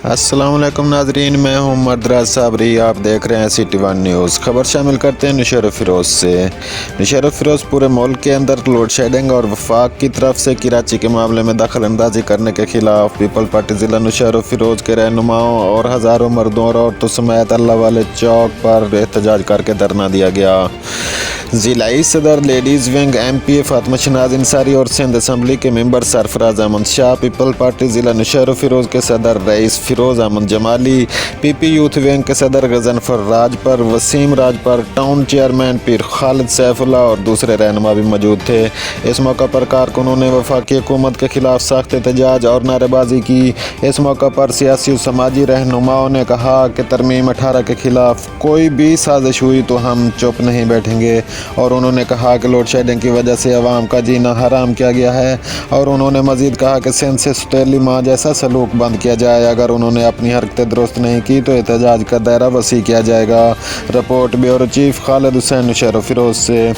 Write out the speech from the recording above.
अस्सलाम वालेकुम नाजरीन, मैं हूं मदराज साबरी। आप देख रहे हैं सिटी वन न्यूज़। खबर शामिल करते हैं नौशहर फिरोज़ से। नौशहर फिरोज़ पूरे मुल्क के अंदर लोड शेडिंग और वफाक की तरफ से कराची के मामले में दखल अंदाजी करने के खिलाफ पीपल पार्टी ज़िला नौशहर फिरोज़ के रहनुमाओं और हज़ारों मर्दों और औरतों समेत अल्लाह वाले चौक पर एहतजाज करके धरना दिया गया। ज़िलाई सदर ladies wing MP Fatima Shahnaz Ansari और सिंध असम्बली के member Sarfaraz Ahmed Shah, people party ज़िला नौशहर फिरोज़ के सदर Rais Feroze Ahmed Jamali, PP youth wing के सदर गजनफर राजपर, वसीम राजपर, टाउन चेयरमैन पीर खालिद सैफुल्ला और दूसरे रहनुमा भी मौजूद थे। इस मौका पर कारकुनों ने वफाकी हुकूमत के खिलाफ सख्त एहतजाज और नारेबाजी की। इस मौका पर सियासी और समाजी रहनुमाओं ने कहा कि तरमीम 18 के खिलाफ कोई भी साजिश हुई तो हम चुप नहीं बैठेंगे, और उन्होंने कहा कि लोड शेडिंग की वजह से अवाम का जीना हराम किया गया है। और उन्होंने मज़ीद कहा कि सिंध से सुतेली माँ जैसा सलूक बंद किया जाए। अगर उन्होंने अपनी हरकतें दुरुस्त नहीं की तो एहतजाज का दायरा वसी किया जाएगा। Report bureau chief Khalid Hussain, Nowshahr Firoz से।